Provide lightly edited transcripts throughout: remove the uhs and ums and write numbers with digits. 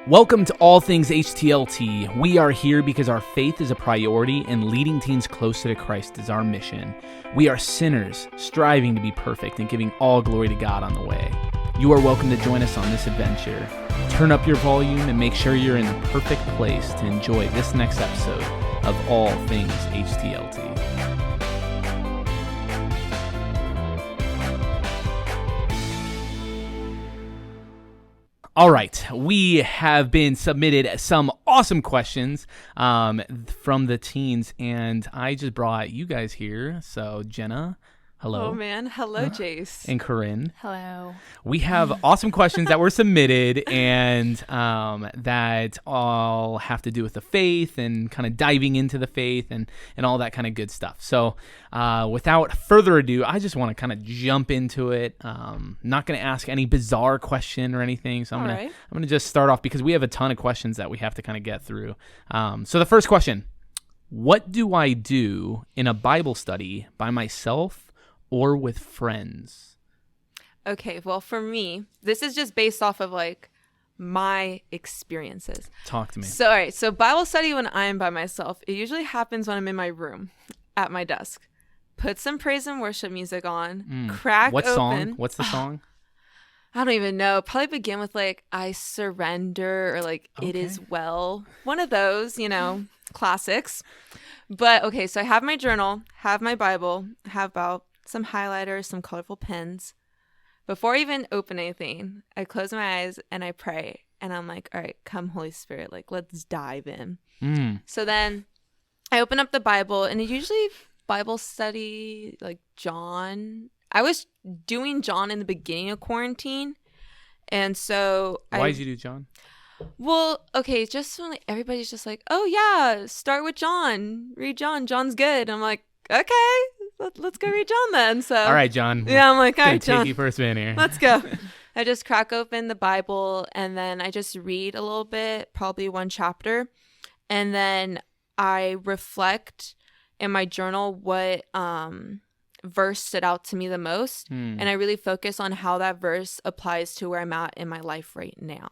Welcome to All Things HTLT. We are here because our faith is a priority and leading teens closer to Christ is our mission. We are sinners, striving to be perfect and giving all glory to God on the way. You are welcome to join us on this adventure. Turn up your volume and make sure you're in the perfect place to enjoy this next episode of All Things HTLT. All right, we have been submitted some awesome questions from the teens, and I just brought you guys here. So, Jenna, hello. Oh, man. Hello, Jace. And Kurrin. Hello. We have awesome questions that were submitted, and that all have to do with the faith and kind of diving into the faith and all that kind of good stuff. So without further ado, I just want to kind of jump into it. Not going to ask any bizarre question or anything. So I'm going to just start off because we have a ton of questions that we have to kind of get through. So the first question, what do I do in a Bible study by myself or with friends? Okay, well, for me, this is just based off of like my experiences. Talk to me. So, all right, so Bible study when I'm by myself, it usually happens when I'm in my room at my desk. Put some praise and worship music on, crack what open. Song? What's the song? I don't even know. Probably begin with like I surrender or like it is well. One of those, classics. But okay, so I have my journal, have my Bible, have about some highlighters, some colorful pens. Before I even open anything, I close my eyes and I pray. And I'm like, all right, come Holy Spirit, like let's dive in. So then I open up the Bible, and it usually Bible study like John. I was doing John in the beginning of quarantine. And so Why did you do John? Well, okay, just when like, everybody's just like, oh yeah, start with John. Read John. John's good. I'm like, okay. Let's go read John then. So all right, John. Yeah, I'm like, all right, John. John. Take you for a spin here. Let's go. I just crack open the Bible and then I just read a little bit, probably one chapter. And then I reflect in my journal what verse stood out to me the most. And I really focus on how that verse applies to where I'm at in my life right now.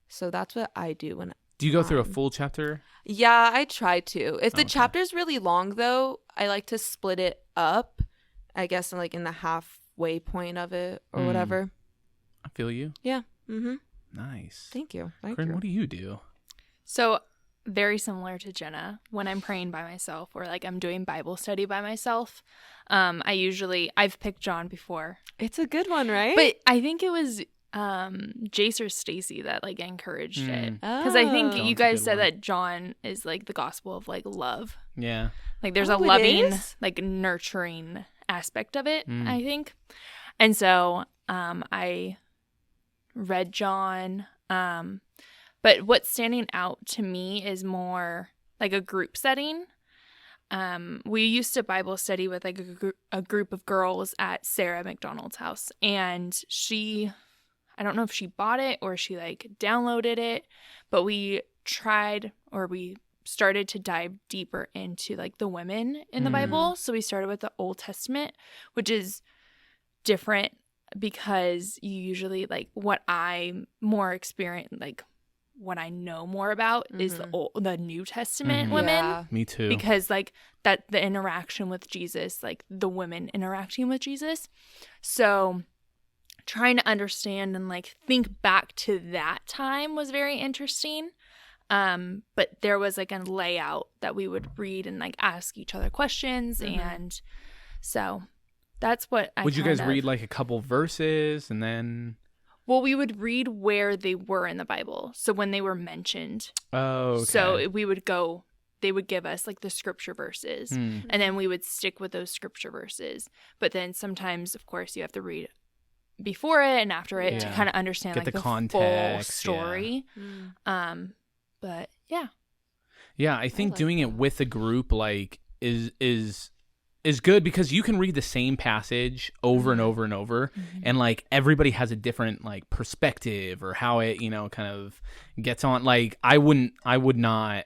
So that's what I do when Do you go through a full chapter? Yeah, I try to. If the chapter's really long, though, I like to split it up, I guess, like in the halfway point of it or whatever. I feel you. Yeah. Mm-hmm. Nice. Thank you. Corinne, what do you do? So very similar to Jenna, when I'm praying by myself or like I'm doing Bible study by myself, I've picked John before. It's a good one, right? But I think it was Jace or Stacy that like encouraged it, because I think you guys said that John is like the gospel of like love. Yeah, like there's a loving, like nurturing aspect of it, I think. And so I read John, but what's standing out to me is more like a group setting. We used to Bible study with like a group of girls at Sarah McDonald's house, and I don't know if she bought it or she like downloaded it, but we started to dive deeper into like the women in the Bible. So we started with the Old Testament, which is different because you usually like what I more experience, like what I know more about is the New Testament women. Yeah. Me too. Because like that the interaction with Jesus, like the women interacting with Jesus. So trying to understand and like think back to that time was very interesting. But there was like a layout that we would read and like ask each other questions. And so that's what I would you guys read like a couple verses and then? Well, we would read where they were in the Bible. So when they were mentioned. Oh, okay. So we would go, they would give us like the scripture verses and then we would stick with those scripture verses. But then sometimes, of course, you have to read before it and after it to kind of understand get like the context, full story. But yeah, I think doing it with a group like is good because you can read the same passage over and over and over, and like everybody has a different like perspective or how it kind of gets on. Like I would not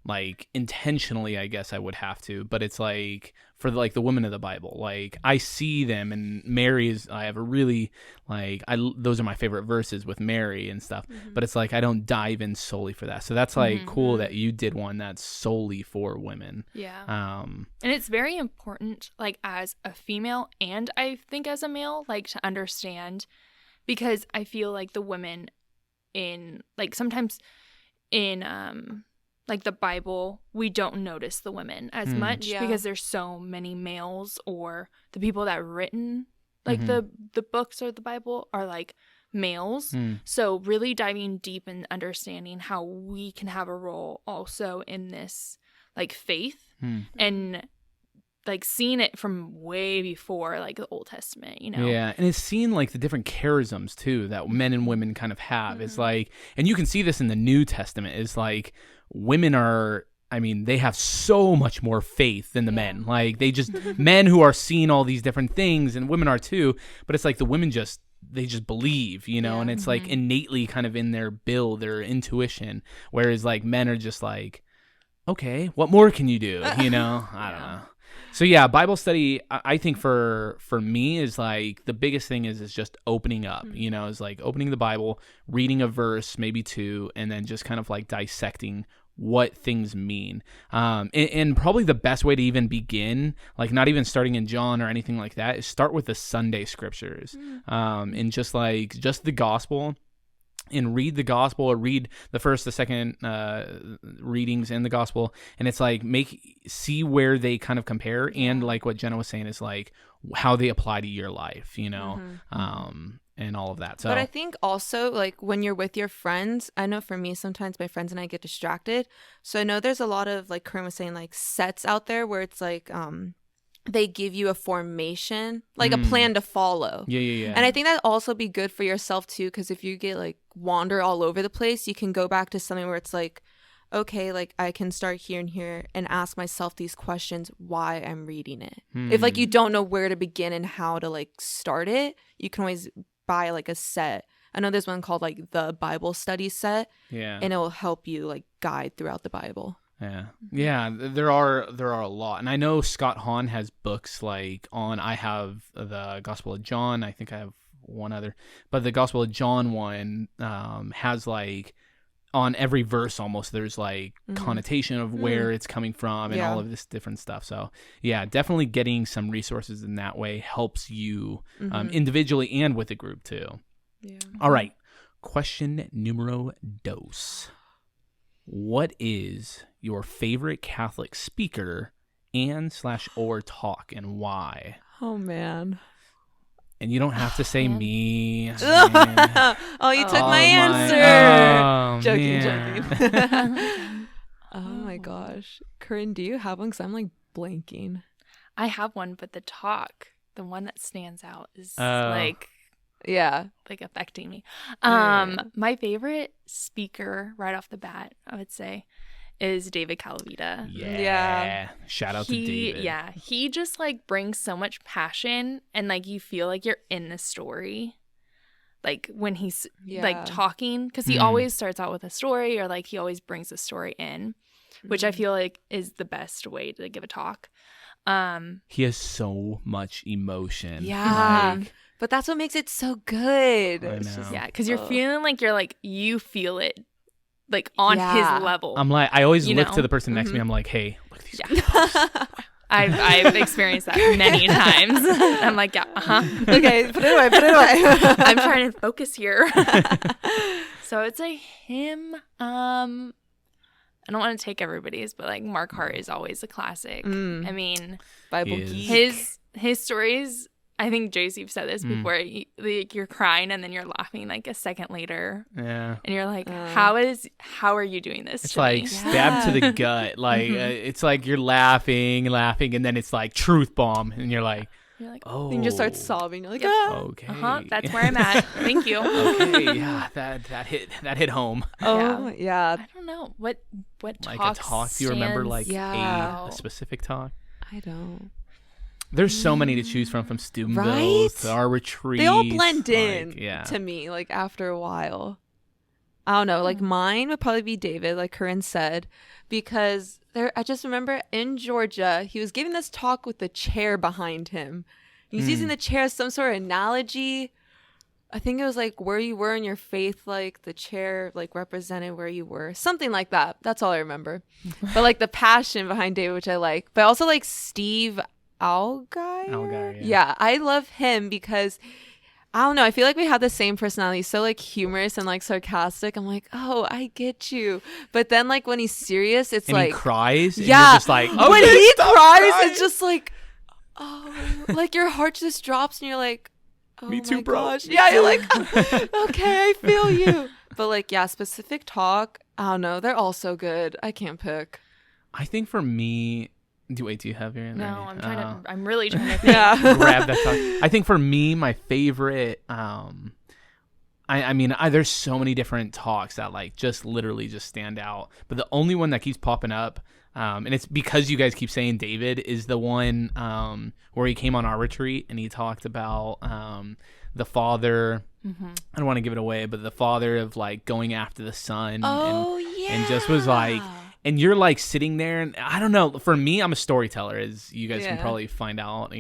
like intentionally, I guess I would have to, but it's like for like the women of the Bible, like I see them, and Mary is, I have a really like, those are my favorite verses with Mary and stuff, but it's like I don't dive in solely for that. So that's like cool that you did one that's solely for women. Yeah. And it's very important, like as a female and I think as a male, like to understand, because I feel like the women in like sometimes in like the Bible, we don't notice the women as much because there's so many males, or the people that written like the books or the Bible are like males. So really diving deep and understanding how we can have a role also in this like faith and like seeing it from way before like the Old Testament, you know? Yeah, and it's seeing like the different charisms too that men and women kind of have. It's like, and you can see this in the New Testament, is like women are, I mean, they have so much more faith than the men. Like they just, men who are seeing all these different things, and women are too, but it's like the women just, they just believe, you know, and it's like innately kind of in their build, their intuition, whereas like men are just like, okay, what more can you do? You know, I don't know. So yeah, Bible study, I think for me is like the biggest thing is just opening up, you know, is like opening the Bible, reading a verse, maybe two, and then just kind of like dissecting what things mean. And probably the best way to even begin, like not even starting in John or anything like that, is start with the Sunday scriptures, and just the gospel. And read the gospel, or read the first, the second readings in the gospel, and it's like see where they kind of compare, and like what Jenna was saying is like how they apply to your life, you know, and all of that. So, but I think also like when you're with your friends, I know for me sometimes my friends and I get distracted. So I know there's a lot of, like Kurrin was saying, like sets out there where it's like they give you a formation, like a plan to follow. Yeah. And I think that also be good for yourself too, because if you get like wander all over the place, you can go back to something where it's like, okay, like I can start here and here and ask myself these questions why I'm reading it. If like you don't know where to begin and how to like start it, you can always buy like a set. I know there's one called like the Bible study set, and it will help you like guide throughout the Bible. Yeah, there are a lot, and I know Scott Hahn has books like on. I have the Gospel of John. I think I have one other, but the Gospel of John one has like on every verse almost there's like connotation of where it's coming from and all of this different stuff. So yeah, definitely getting some resources in that way helps you individually and with a group too. Yeah. All right, question numero dos. What is your favorite Catholic speaker or talk, and why? Oh man. And you don't have to say me. Oh, you took my answer. Joking. Oh my gosh. Kurrin, do you have one? Because I'm like blanking. I have one, but the one that stands out is like affecting me. My favorite speaker right off the bat, I would say, is David Calavita. Yeah. Shout out to David. Yeah. He just like brings so much passion, and like you feel like you're in the story. Like when he's like talking, because he always starts out with a story, or like he always brings a story in, which I feel like is the best way to give a talk. He has so much emotion. Yeah. But that's what makes it so good. I know. Yeah, because you're feeling like you feel it like on his level. I'm like, I always look to the person next to me. I'm like, hey, look at these people. I've experienced that many times. I'm like, okay, put it away. I'm trying to focus here. So it's like him. I don't want to take everybody's, but like Mark Hart is always a classic. I mean, Bible geek. His stories. I think Jace, you've said this before. You're crying and then you're laughing like a second later. Yeah, and you're like, how are you doing this? It's like stabbed to the gut. Like it's like you're laughing, and then it's like truth bomb, and you're like, oh, and you just start sobbing. You're like, okay, that's where I'm at. Thank you. Okay, yeah, that hit home. Oh yeah. I don't know what like a talk. Do you remember like a specific talk? I don't. There's so many to choose from Steubenville to our retreat. They all blend in to me, like after a while. I don't know, like mine would probably be David, like Kurrin said, because I just remember in Georgia, he was giving this talk with the chair behind him. He's using the chair as some sort of analogy. I think it was like where you were in your faith, like the chair like represented where you were, something like that. That's all I remember. But like the passion behind David, which I like, but also like Steve Algar. Yeah, I love him because I don't know. I feel like we have the same personality. So like humorous and like sarcastic. I'm like, oh, I get you. But then like when he's serious, it's and like he cries. And yeah, you're just like, oh, when he cries, crying. it's just like, oh, like your heart just drops and you're like, oh Me too, my bro. gosh. Yeah, you're like, okay, I feel you. But like, yeah, specific talk. I don't know. They're all so good. I can't pick. I think for me. Do you have your? No, I'm really trying to think. Grab that talk. I think for me, my favorite. I mean, there's so many different talks that like just literally just stand out. But the only one that keeps popping up, and it's because you guys keep saying David, is the one where he came on our retreat and he talked about the father. I don't want to give it away, but the father of like going after the son. And just was like. And you're like sitting there, and I don't know. For me, I'm a storyteller, as you guys can probably find out.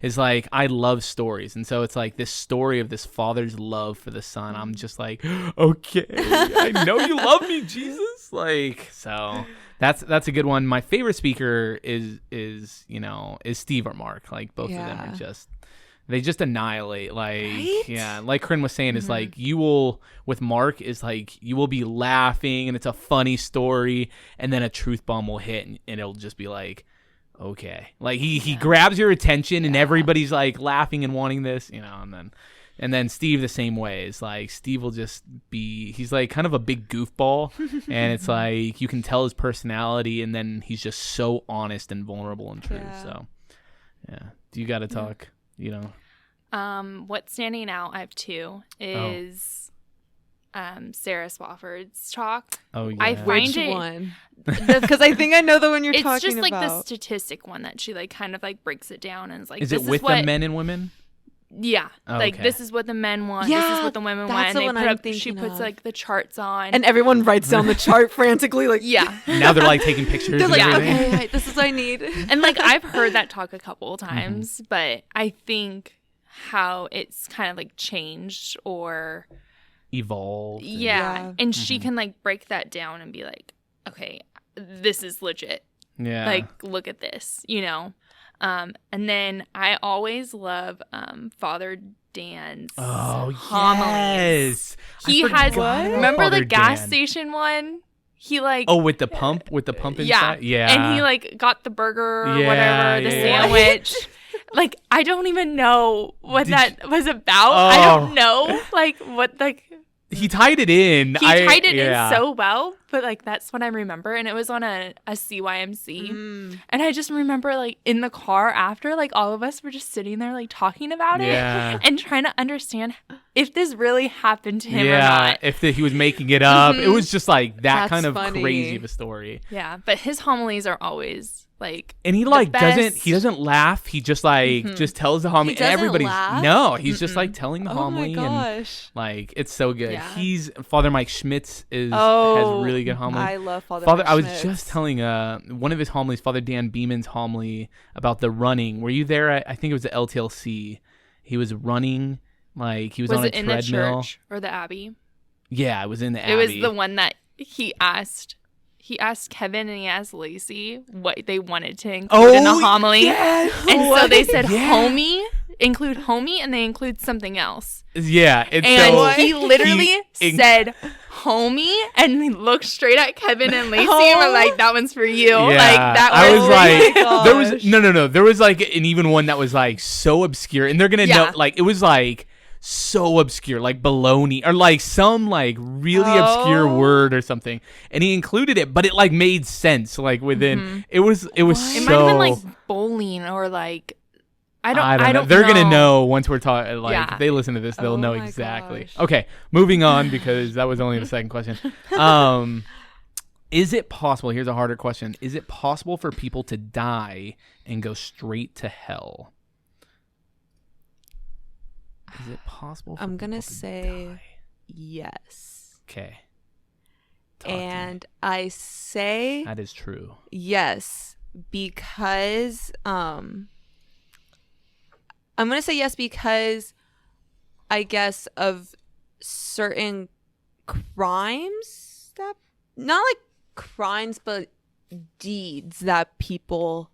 It's like I love stories, and so it's like this story of this father's love for the son. I'm just like, okay, I know you love me, Jesus. Like, so that's a good one. My favorite speaker is Steve or Mark. Like both of them are just. They just annihilate, like, right? Yeah, like Kurrin was saying, is like, you will, with Mark, is like, you will be laughing, and it's a funny story, and then a truth bomb will hit, and it'll just be like, okay. Like, he grabs your attention, and everybody's, like, laughing and wanting this, and then Steve the same way. It's like, Steve will just be, he's, like, kind of a big goofball, and it's like, you can tell his personality, and then he's just so honest and vulnerable and true, so, yeah. Do you got to talk? What's standing out, I have two, is Sarah Swafford's talk. Oh, yeah. I find Which it one? Because I think I know the one you're talking about. It's just like the statistic one that she like kind of like breaks it down and is like, is it with the men and women? Yeah, like this is what the men want. Yeah, this is what the women want. And she puts like the charts on, and everyone writes down the chart frantically. Like, now they're like taking pictures. They're like, okay, this is what I need. And like I've heard that talk a couple of times, but I think how it's kind of like changed or evolved. Yeah, and she can like break that down and be like, okay, this is legit. Yeah, like look at this, And then I always love Father Dan's homilies. He has remember Father the gas Dan. Station one? He like with the pump inside? Yeah. And he like got the burger or whatever, the sandwich. Like I don't even know what that was about. I don't know like what like he tied it in. He tied it in so well, but like that's what I remember, and it was on a CYMC, and I just remember like in the car after, like all of us were just sitting there like talking about it and trying to understand if this really happened to him or not. If he was making it up. It was just like that kind of crazy of a story. Yeah, but his homilies are always like, and he like doesn't laugh. He just like just tells the homily, and everybody's laugh? He's just like telling the homily, and like it's so good. He's Father Mike Schmitz has really good homily. I love Father Mike I was just telling one of his homilies, Father Dan Beeman's homily about the running. Were you there? I think it was the LTLC. He was running, like he was on a treadmill. Was it in the church or the Abbey? Yeah, it was in the Abbey. It was the one that he asked Kevin and he asked Lacey what they wanted to include in the homily. Yes. And so they said include homie, and they include something else. Yeah. And he literally said homie, and he looked straight at Kevin and Lacey and were like, that one's for you. Yeah. Like that I was like, there was no. There was like an even one that was like so obscure, and they're gonna know like it was like so obscure, like baloney or like some like really obscure word or something, and he included it, but it like made sense like within it was it might have been like bowling or like I don't know. They're gonna know once we're talking. Like if they listen to this, they'll know exactly. Gosh. Okay, moving on because that was only the second question. Is it possible? Here's a harder question. Is it possible for people to die and go straight to hell? Is it possible? I'm gonna say yes. Okay. And I say that is true. Yes, because I'm going to say yes because I guess of certain crimes that, not like crimes, but deeds that people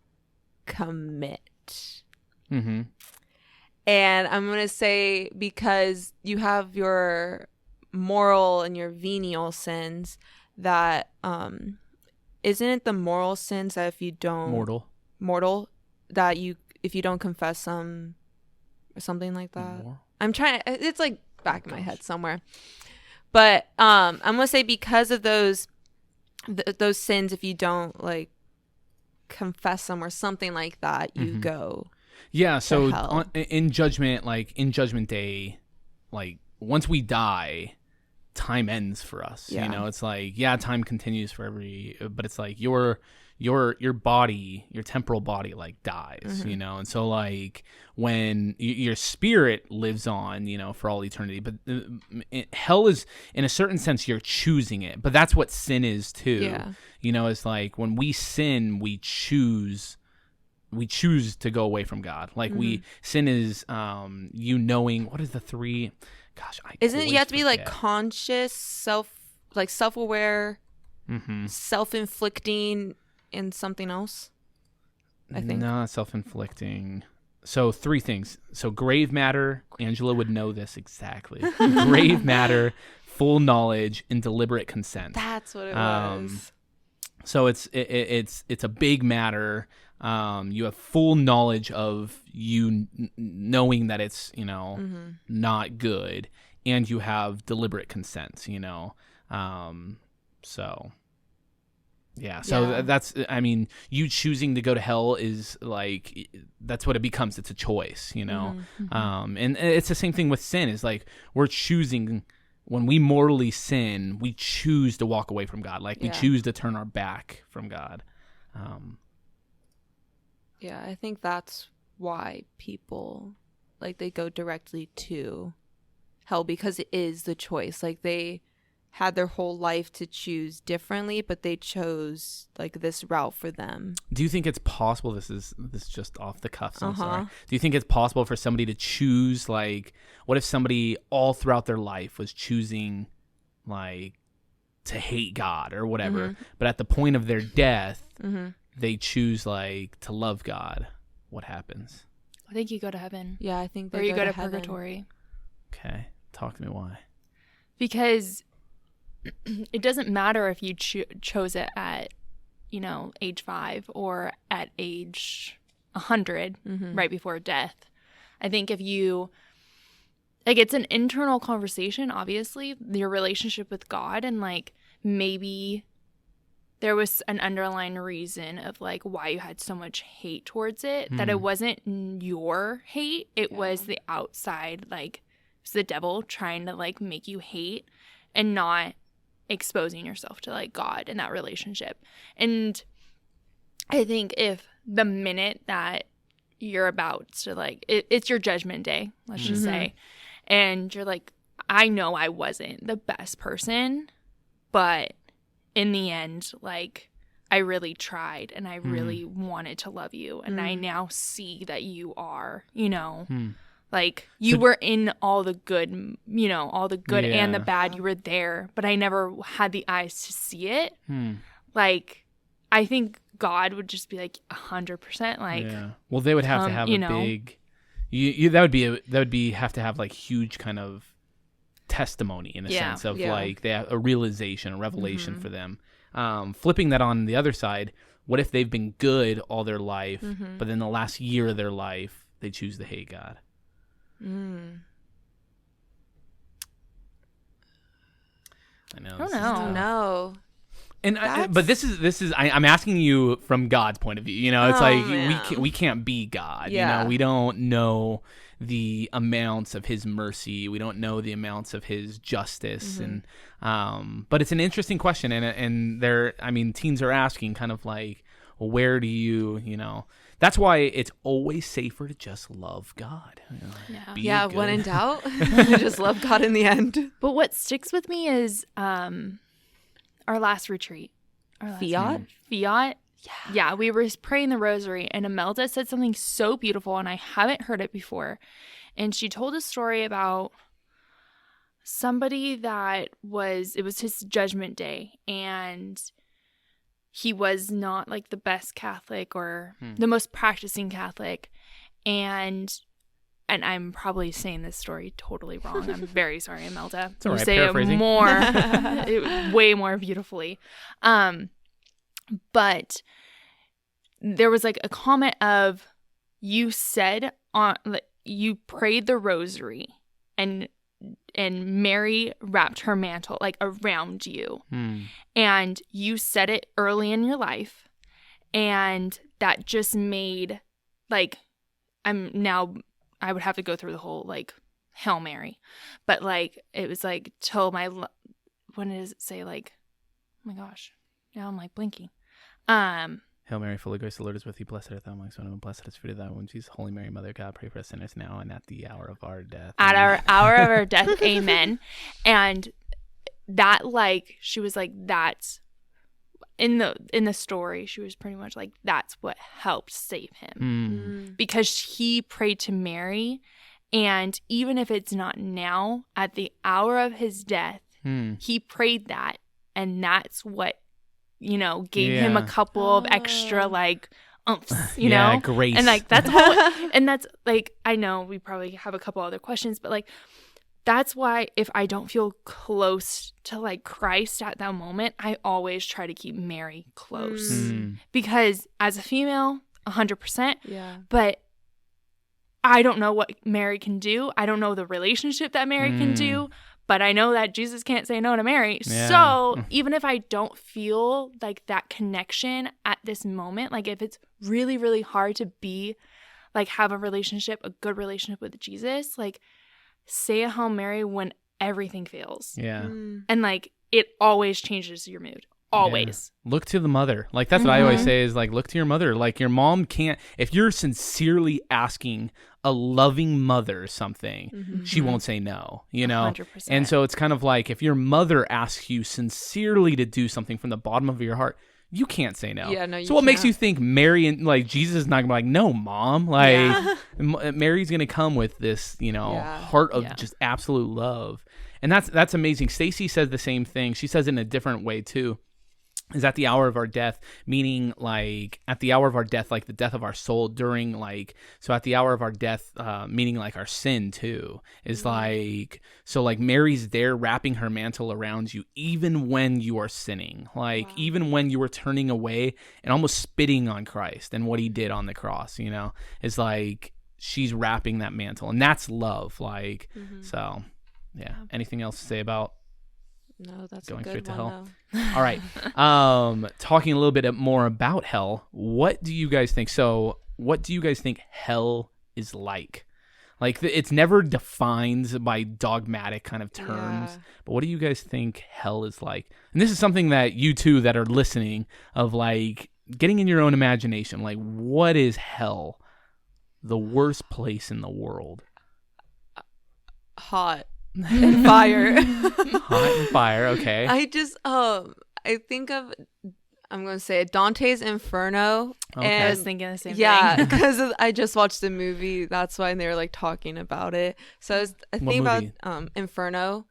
commit. Mm-hmm. And I'm going to say because you have your moral and your venial sins that, isn't it the moral sins that if you don't... Mortal, that if you don't confess them or something like that. I'm trying to, it's like back in my head somewhere. But I'm going to say because of those sins, if you don't like confess them or something like that, you go so to hell. In judgment day, like once we die, time ends for us. It's like, time continues for but it's like your body, your temporal body, like dies, and so like when your spirit lives on, for all eternity, but hell is, in a certain sense, you're choosing it, but that's what sin is too. It's like when we sin, we choose to go away from God. Like sin is knowing, what is the three, gosh, isn't it you have to be like conscious, self-aware, self-inflicting, and something else, I think. No, self-inflicting. So 3 things. So grave matter, Angela would know this exactly. Grave matter, full knowledge, and deliberate consent. That's what it was. So it's a big matter. You have full knowledge of you knowing that it's, not good, and you have deliberate consent, so that's, I mean, you choosing to go to hell is like, that's what it becomes. It's a choice, and it's the same thing with sin, is like we're choosing. When we mortally sin, we choose to walk away from God. Like we choose to turn our back from God. I think that's why people, like, they go directly to hell, because it is the choice. Like, they had their whole life to choose differently, but they chose like this route for them. Do you think it's possible, this is just off the cuff, so I'm sorry. Do you think it's possible for somebody to choose, like, what if somebody all throughout their life was choosing like to hate God or whatever, but at the point of their death, they choose like to love God? What happens? I think you go to heaven. Yeah, I think or you go to purgatory. Okay, talk to me why. Because it doesn't matter if you chose it at, age 5 or at age 100, right before death. I think if you, like, it's an internal conversation, obviously, your relationship with God, and like maybe there was an underlying reason of like why you had so much hate towards it, that it wasn't your hate, it was the outside, like it's the devil trying to like make you hate and not exposing yourself to like God in that relationship. And I think if the minute that you're about to like, it's your judgment day, let's just say, and you're like, I know I wasn't the best person, but in the end, like, I really tried and I really wanted to love you, and I now see that you are, like, you were in all the good, all the good and the bad, you were there, but I never had the eyes to see it. Like, I think God would just be like 100%, like, well, they would have to have a big, that would be have to have like huge kind of testimony, in a sense of like they have a realization, a revelation for them. Flipping that on the other side, what if they've been good all their life, but then the last year of their life they choose to hate God? I know. I don't know. And but this is I'm asking you from God's point of view. It's like we can't be God. We don't know the amounts of His mercy. We don't know the amounts of His justice. And but it's an interesting question. And there, I mean, teens are asking kind of like, well, where do you That's why it's always safer to just love God. When in doubt, just love God in the end. But what sticks with me is our last retreat. Fiat? Yeah, we were praying the rosary, and Imelda said something so beautiful, and I haven't heard it before. And she told a story about somebody it was his judgment day, and he was not like the best Catholic or the most practicing Catholic. And I'm probably saying this story totally wrong. I'm very sorry, Imelda. It's all right, You say it way more beautifully. But there was like a comment of, you prayed the rosary and Mary wrapped her mantle like around you. And you said it early in your life, and that just made like, I would have to go through the whole like Hail Mary, but like it was like till when does it say, like, oh my gosh, now I'm like blinking. Hail Mary, full of grace, the Lord is with you. Blessed art thou amongst women, and blessed is the fruit of thy womb, Jesus. Holy Mary, Mother of God, pray for us sinners now and at the hour of our death. At our hour of our death, amen. And that, like, she was like, that's in the story. She was pretty much like, that's what helped save him, because he prayed to Mary, and even if it's not now, at the hour of his death, he prayed that, and that's what, gave him a couple of extra, like, umphs, you know? Grace. And, like, that's all, and that's, like, I know we probably have a couple other questions, but, like, that's why if I don't feel close to, like, Christ at that moment, I always try to keep Mary close. Because as a female, 100%, but I don't know what Mary can do. I don't know the relationship that Mary can do. But I know that Jesus can't say no to Mary. Yeah. So even if I don't feel like that connection at this moment, like if it's really, really hard to have a good relationship with Jesus, like say a Hail Mary when everything fails. Yeah. And like it always changes your mood. Always. Yeah. Look to the mother. Like that's what I always say is like, look to your mother. Like your mom can't, if you're sincerely asking a loving mother something, she won't say no, 100%. And so it's kind of like if your mother asks you sincerely to do something from the bottom of your heart, you can't say no. Yeah, no, you so what can't. makes you think Mary and like Jesus is not gonna be like, no, mom, like Mary's gonna come with this, heart of just absolute love. And that's amazing. Stacy says the same thing. She says it in a different way too. Is at the hour of our death, meaning like at the hour of our death, like the death of our soul during like, so at the hour of our death, meaning like our sin too, is like, so like Mary's there wrapping her mantle around you, even when you are sinning, like even when you were turning away and almost spitting on Christ and what he did on the cross, is like, she's wrapping that mantle, and that's love. Like, so yeah. Anything else to say about No, that's going a good straight to one, hell? though. All right. Talking a little bit more about hell. What do you guys think? So, what do you guys think hell is like? Like, it's never defined by dogmatic kind of terms. Yeah. But what do you guys think hell is like? And this is something that you two that are listening of like getting in your own imagination. Like, what is hell? The worst place in the world. Hot. And fire. Hot and fire, okay. I just I think of, I'm going to say it, Dante's Inferno. Okay. And I was thinking the same thing. Yeah, because I just watched the movie. That's why they were like talking about it. So I think about Inferno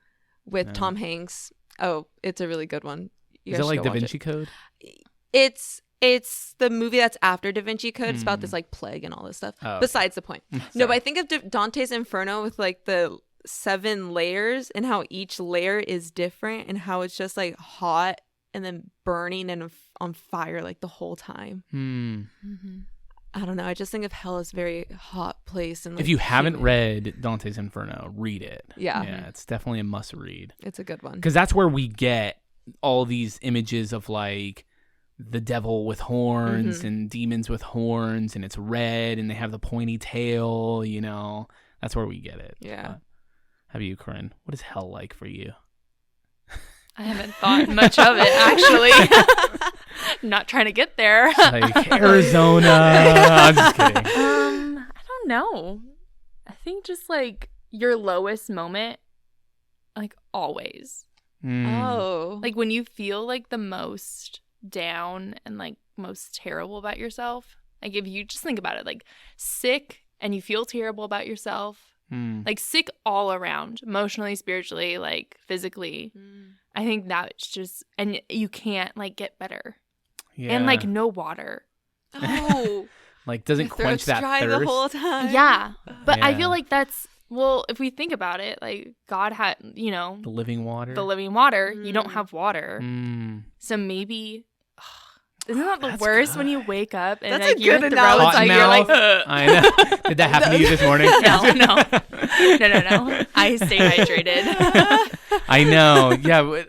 with Tom Hanks. Oh, it's a really good one. Is it like Da Vinci Code? It's the movie that's after Da Vinci Code. It's about this like plague and all this stuff. Oh, besides the point. No, but I think of Dante's Inferno with like the 7 layers and how each layer is different and how it's just like hot and then burning and on fire like the whole time. I don't know. I just think of hell as a very hot place. And like, if you haven't read Dante's Inferno, read it. Yeah, it's definitely a must read. It's a good one because that's where we get all these images of like the devil with horns and demons with horns, and it's red and they have the pointy tail. That's where we get it. Yeah. How about you, Kurrin? What is hell like for you? I haven't thought much of it, actually. Not trying to get there. Like Arizona. I'm just kidding. I don't know. I think just like your lowest moment, like always. Oh. Like when you feel like the most down and like most terrible about yourself, like if you just think about it, like sick and you feel terrible about yourself, like sick all around, emotionally, spiritually, like physically. I think that's just, and you can't like get better. Yeah. And like no water. Oh. Like doesn't quench that dry thirst. the whole time. Yeah. But I Yeah. feel like that's, well, if we think about it, like God had, The living water. the living water, you don't have water. So maybe, isn't that the That's worst when good. you wake up and That's like a your good throat's analogy. like, you're like, I know. Did that happen to you this morning? No. I stay hydrated. I know. Yeah.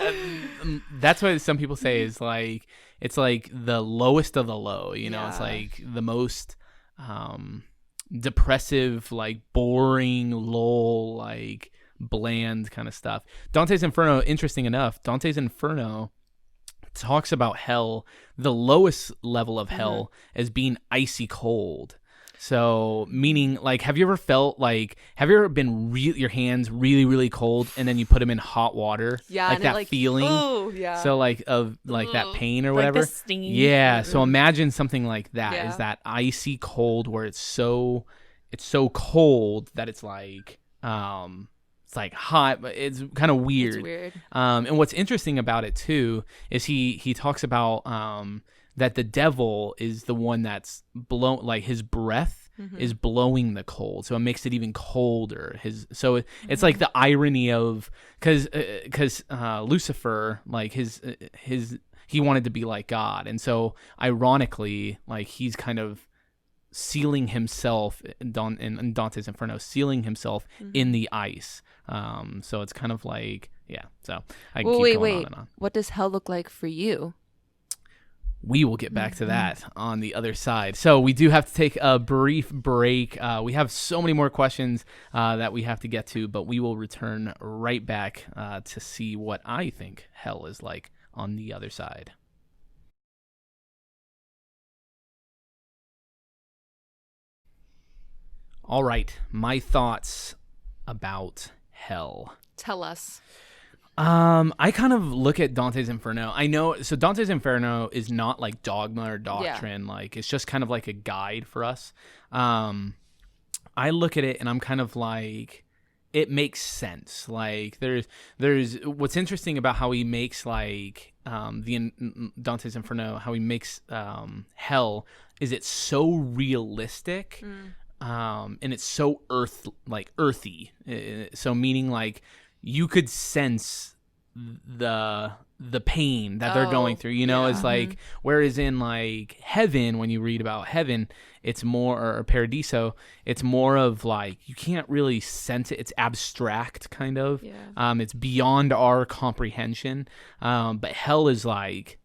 That's what some people say is like, it's like the lowest of the low, you know, it's Yeah. like the most depressive, like boring, lull, like bland kind of stuff. Dante's Inferno, interesting enough, Dante's Inferno talks about hell, the lowest level of hell, as being icy cold. So meaning, like, have you ever been your hands really, really cold and then you put them in hot water? Yeah. Like and that it, feeling. Oh, yeah. So like of like that pain or Like the whatever. sting. Yeah. So imagine something like that. Yeah. Is that icy cold where it's so cold that it's like hot, but it's kind of weird. It's weird. And what's interesting about it too is he talks about that the devil is the one that's blown, like his breath is blowing the cold, so it makes it even colder. It's like the irony of because Lucifer, like his he wanted to be like God, and so ironically, like he's kind of sealing himself in Dante's Inferno, sealing himself in the ice. So it's kind of like, yeah. So I can keep going on and on. What does hell look like for you? We will get back to that on the other side. So we do have to take a brief break. We have so many more questions that we have to get to, but we will return right back to see what I think hell is like on the other side. All right, my thoughts about hell. Tell us. I kind of look at Dante's Inferno. I know, so Dante's Inferno is not like dogma or doctrine. Yeah. Like it's just kind of like a guide for us. I look at it and I'm kind of like, it makes sense. Like there's what's interesting about how he makes like Dante's Inferno, how he makes hell is it's so realistic. And it's so earthy. So meaning like you could sense the pain that they're going through, you know. It's like, whereas in like heaven, when you read about heaven, it's more, or paradiso, it's more of like you can't really sense it. It's abstract kind of. It's beyond our comprehension. But hell is like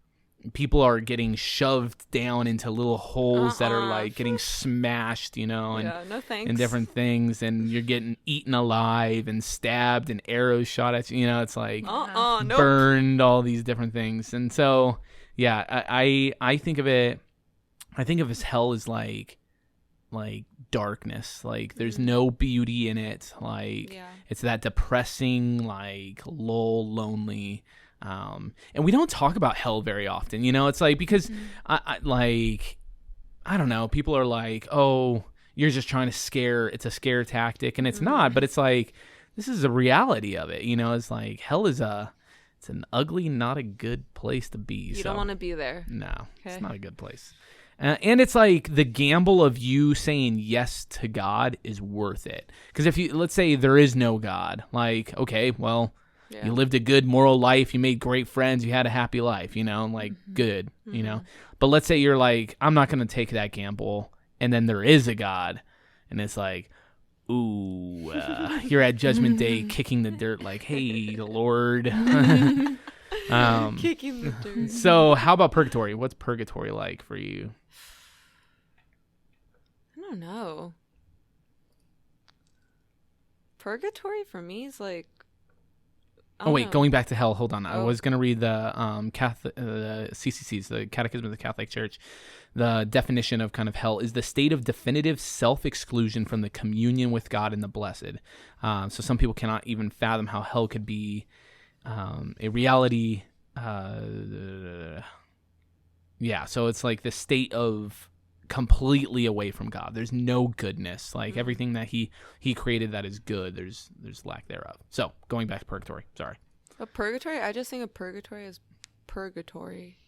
people are getting shoved down into little holes that are like getting smashed, you know, and no thanks. and different things, and you're getting eaten alive and stabbed and arrows shot at you, you know. It's like nope. burned, all these different things. And so yeah, I think of it, I think of as hell as like darkness. Like there's no beauty in it. Like it's that depressing, like lonely. And we don't talk about hell very often, you know. It's like, because I don't know, people are like, oh, you're just trying to it's a scare tactic, and it's not, but it's like, this is a reality of it, you know. It's like hell is it's an ugly, not a good place to be. You don't want to be there. No, it's not a good place. And it's like the gamble of you saying yes to God is worth it. Because if let's say there is no God, like, okay, well, you lived a good moral life, you made great friends, you had a happy life, you know, like good, you know. But let's say you're like, I'm not going to take that gamble, and then there is a God, and it's like, ooh, you're at Judgment Day kicking the dirt like, hey, the Lord. Kicking the dirt. So how about Purgatory? What's Purgatory like for you? I don't know. Purgatory for me is like, Oh wait, going back to hell. Hold on, I was gonna read the Catholic, CCCs, the Catechism of the Catholic Church. The definition of kind of hell is the state of definitive self-exclusion from the communion with God and the blessed. So some people cannot even fathom how hell could be a reality. Yeah, so it's like the state of completely away from God. There's no goodness. Like everything that he created that is good, there's lack thereof. So going back to purgatory. Sorry. But purgatory, I just think of purgatory as purgatory.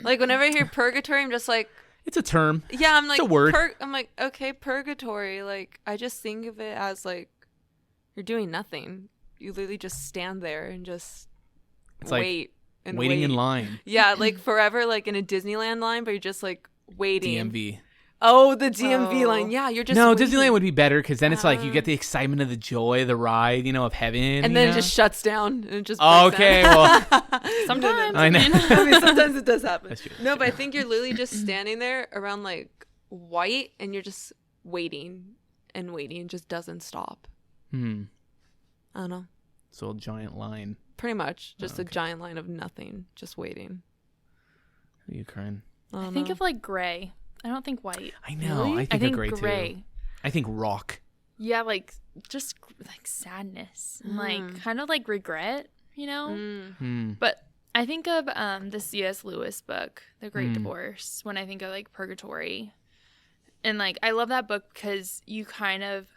Like whenever I hear purgatory, I'm just like, it's a term. yeah, I'm like, it's a word. I'm like, okay, purgatory. Like I just think of it as like you're doing nothing. You literally just stand there and just It's wait. like And waiting wait. in line. Yeah, like forever, like in a Disneyland line, but you're just like waiting. DMV. Oh, the DMV line. Yeah, you're just No, waiting. Disneyland would be better because then it's like you get the excitement of the joy, the ride, of heaven. And then it just shuts down and it just okay, breaks down. well, Sometimes. I know. I mean, sometimes it does happen. That's true. No, but I think you're literally just standing there around like white and you're just waiting and waiting and just doesn't stop. I don't know. So a giant line. Pretty much just a giant line of nothing, just waiting. Who are you, Kurrin? I think of like gray. I don't think white. I know. Really? I think of gray too. I think rock. Yeah, like just like sadness and like kind of like regret, But I think of the C.S. Lewis book, The Great Divorce, when I think of like purgatory. And like I love that book because you kind of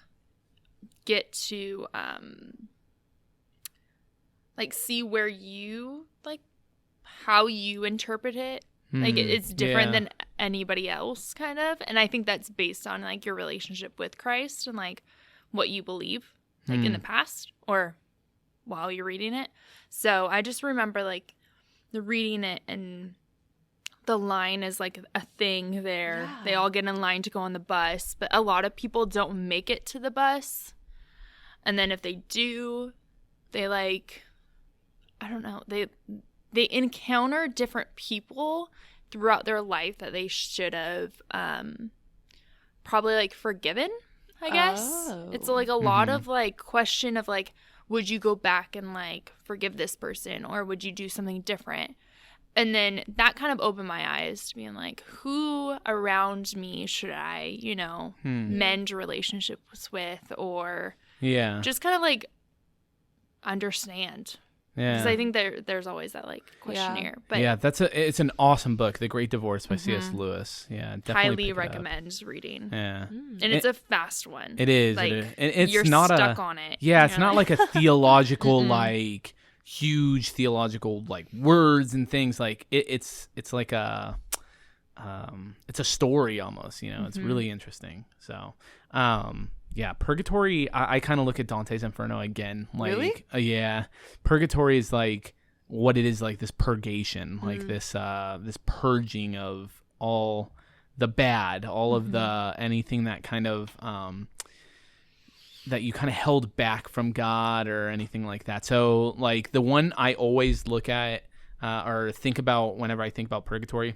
get to like see where you like how you interpret it. Like it's different than anybody else kind of. And I think that's based on like your relationship with Christ and like what you believe like in the past or while you're reading it. So I just remember like the reading it and the line is like a thing there. Yeah. They all get in line to go on the bus, but a lot of people don't make it to the bus. And then if they do, they like, I don't know, they encounter different people throughout their life that they should have probably like forgiven, I guess. Oh. It's like a lot of like question of like, would you go back and like forgive this person or would you do something different? And then that kind of opened my eyes to being like, who around me should I, mend relationships with or just kind of like understand. Yeah, because I think there's always that like questionnaire. Yeah. But it's an awesome book, The Great Divorce by C.S. Lewis. Yeah, definitely highly recommend reading. Yeah, and it's a fast one. It is. Like it is. And it's you're not stuck on it. Yeah, it's not like a theological like huge theological like words and things. Like it's like a it's a story almost. It's really interesting. So. Yeah, Purgatory, I kind of look at Dante's Inferno again. Like, really? Yeah. Purgatory is like what it is, like this purgation, like this purging of all the bad, all of the anything that kind of that you kind of held back from God or anything like that. So like the one I always look at or think about whenever I think about Purgatory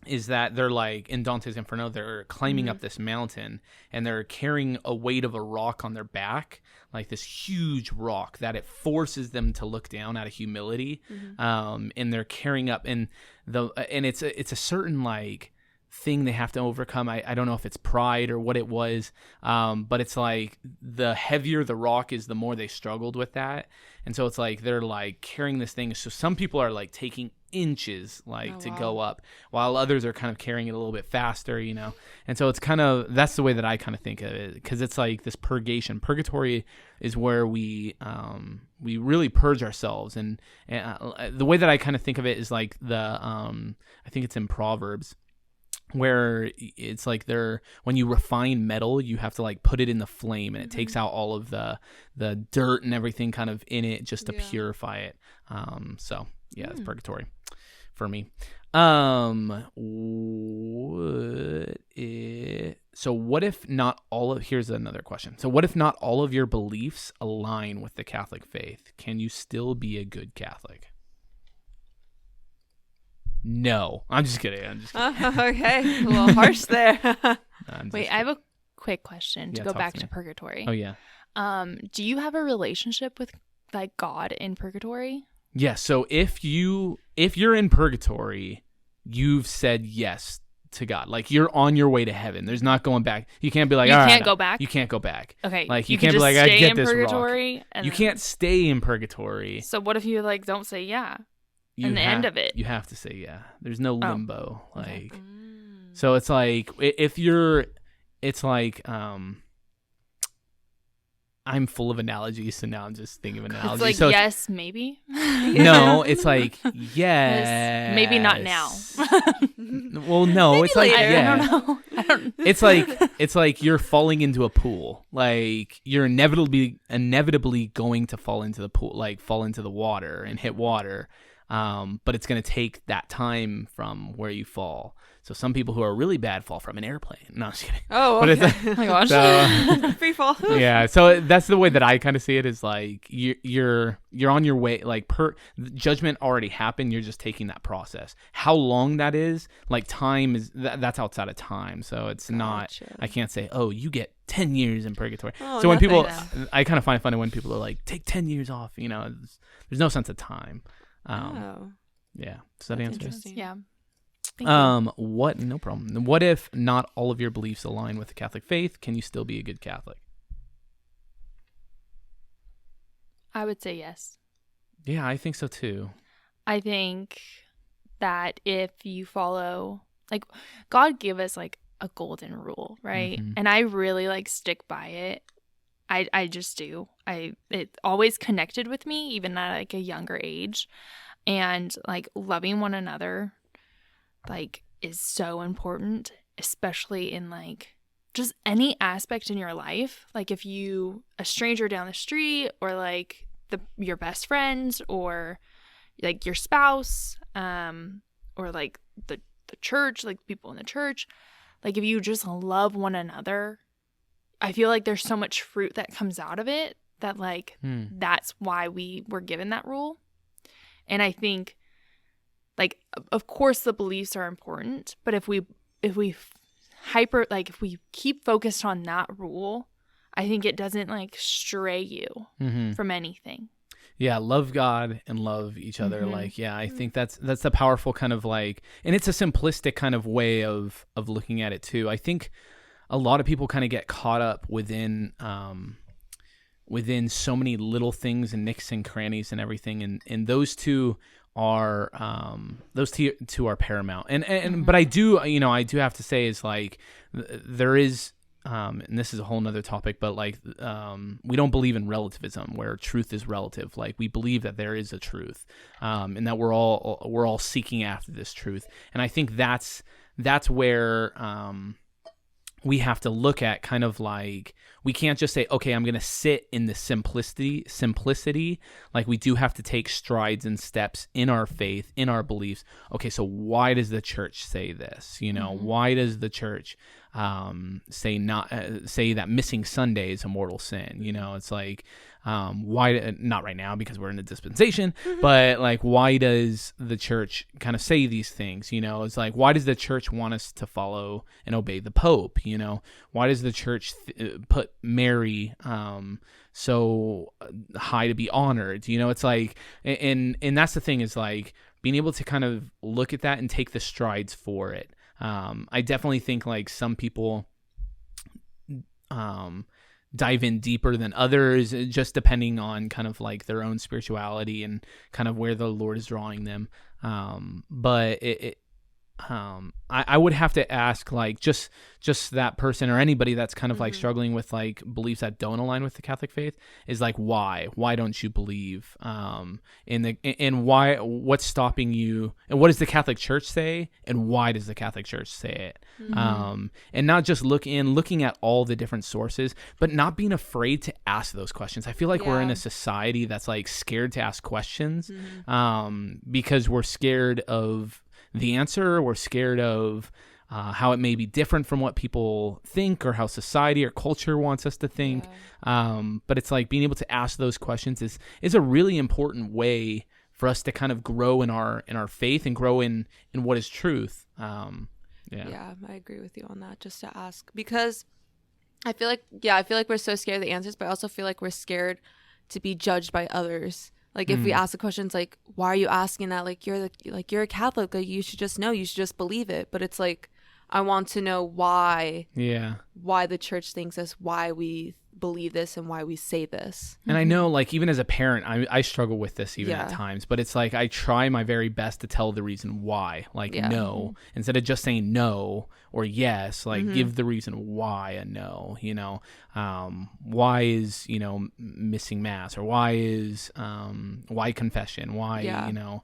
is that they're like in Dante's Inferno, they're climbing up this mountain and they're carrying a weight of a rock on their back, like this huge rock that it forces them to look down out of humility. And they're carrying up and it's a certain like thing they have to overcome. I don't know if it's pride or what it was, but it's like the heavier the rock is, the more they struggled with that. And so it's like they're like carrying this thing. So some people are like taking inches to go up, while others are kind of carrying it a little bit faster, and so it's kind of, that's the way that I kind of think of it, because it's like this purgation. Purgatory is where we really purge ourselves, and the way that I kind of think of it is like I think it's in Proverbs, where it's like when you refine metal, you have to like put it in the flame, and it takes out all of the dirt and everything kind of in it just to purify it. So yeah, it's Purgatory for me. So what if not all of, here's another question. So what if not all of your beliefs align with the Catholic faith? Can you still be a good Catholic? No, I'm just kidding. Okay, a little harsh there. Wait, I have a quick question to go back to Purgatory. Oh yeah. Do you have a relationship with like God in Purgatory? Yeah. So if you're in Purgatory, you've said yes to God. Like you're on your way to heaven. There's not going back. You can't be like, You all right, can't go back? You can't go back. Okay. Like you can can't be just like, I stay get in this purgatory. rock. And You can't stay in purgatory. So what if you like don't say in the end of it? You have to say yeah. There's no limbo. Okay. Like so it's like if you're it's like I'm full of analogies, so now I'm just thinking of analogies. It's like so yes, maybe. No, it's like yes. Maybe not now. Well, no, Maybe it's like later. yeah. I don't know. It's like you're falling into a pool. Like you're inevitably going to fall into the pool, like fall into the water and hit water. But it's going to take that time from where you fall. So some people who are really bad fall from an airplane. No, I'm just kidding. Oh, But okay. Oh my gosh. So, Free fall. yeah, so that's the way that I kind of see it, is like you're on your way, like judgment already happened, you're just taking that process. How long that is, like time is that's outside of time, so it's not, I can't say, oh, you get 10 years in purgatory. Oh, so when people, nothing. I kind of find it funny when people are like, take 10 years off, you know, there's no sense of time. Yeah, does that answer? Interesting. Yeah. What? No problem. What if not all of your beliefs align with the Catholic faith? Can you still be a good Catholic? I would say yes. Yeah, I think so too. I think that if you follow, like, God gave us like a golden rule, right? Mhm. And I really like stick by it. I just do. It always connected with me, even at like a younger age. And like loving one another, like, is so important, especially in like just any aspect in your life. Like if you, a stranger down the street, or like your best friends, or like your spouse, or like the church, like people in the church, like if you just love one another, I feel like there's so much fruit that comes out of it that like that's why we were given that rule. And I think, like, of course the beliefs are important, but if we keep focused on that rule, I think it doesn't like stray you from anything. Yeah, love God and love each other. Like, yeah, I think that's the powerful kind of like, and it's a simplistic kind of way of looking at it too. I think a lot of people kind of get caught up within so many little things and nicks and crannies and everything, and those two are paramount. And but I do have to say is like there is and this is a whole nother topic, but like we don't believe in relativism where truth is relative. Like we believe that there is a truth, and that we're all seeking after this truth. And I think that's where we have to look at kind of like, we can't just say, okay, I'm going to sit in the simplicity. Like we do have to take strides and steps in our faith, in our beliefs. Okay, so why does the church say this? You know, why does the church say that missing Sunday is a mortal sin? You know, it's like, why, not right now because we're in a dispensation, but like, why does the church kind of say these things? You know, it's like, why does the church want us to follow and obey the Pope? You know, why does the church put Mary so high to be honored? You know, it's like, and that's the thing, is like being able to kind of look at that and take the strides for it. I definitely think like some people dive in deeper than others, just depending on kind of like their own spirituality and kind of where the Lord is drawing them. But I would have to ask like just that person or anybody that's kind of like struggling with like beliefs that don't align with the Catholic faith, is like, why don't you believe, and why, what's stopping you, and what does the Catholic Church say, and why does the Catholic Church say it? And not just looking at all the different sources, but not being afraid to ask those questions. I feel like we're in a society that's like scared to ask questions, because we're scared of the answer. We're scared of how it may be different from what people think, or how society or culture wants us to think. But it's like being able to ask those questions is a really important way for us to kind of grow in our faith and grow in what is truth. Yeah, I agree with you on that. Just to ask, because I feel like we're so scared of the answers, but I also feel like we're scared to be judged by others. Like if we ask the questions like, why are you asking that? Like you're a Catholic, like you should just know, you should just believe it. But it's like, I want to know why the church thinks this, why we believe this, and why we say this. And I know, like, even as a parent, I struggle with this even at times, but it's like I try my very best to tell the reason why, like no, instead of just saying no or yes, like give the reason why a no, you know, why is, you know, missing mass, or why is, why confession, why, you know,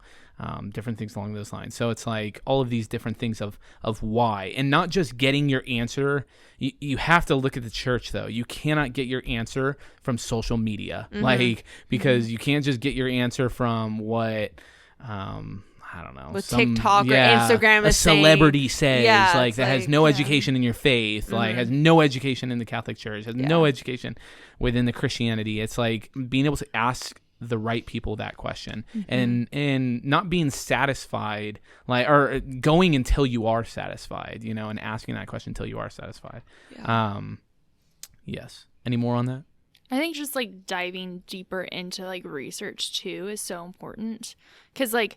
different things along those lines. So it's like all of these different things of why, and not just getting your answer. You have to look at the church, though. You cannot get your answer from social media, like, because you can't just get your answer from what, I don't know, what TikTok or Instagram is saying. A celebrity says, like, that has no education in your faith, like, has no education in the Catholic Church, has no education within the Christianity. It's like being able to ask the right people that question, and not being satisfied, like, or going until you are satisfied, you know, and asking that question until you are satisfied. Yes. Any more on that? I think just like diving deeper into like research too is so important, because like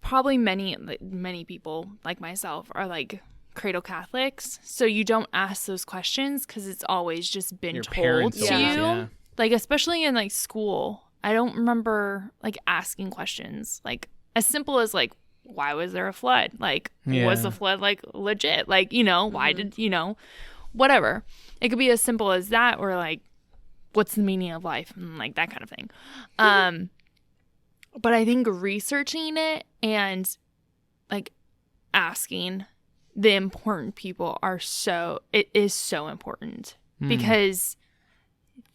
probably many people like myself are like cradle Catholics, so you don't ask those questions because it's always just been told to you. Like, especially in like school, I don't remember like asking questions like as simple as like, why was there a flood? Like, was the flood like legit? Like, you know, why did, you know, whatever. It could be as simple as that, or like, what's the meaning of life? And like that kind of thing. But I think researching it and like asking the important people it is so important, because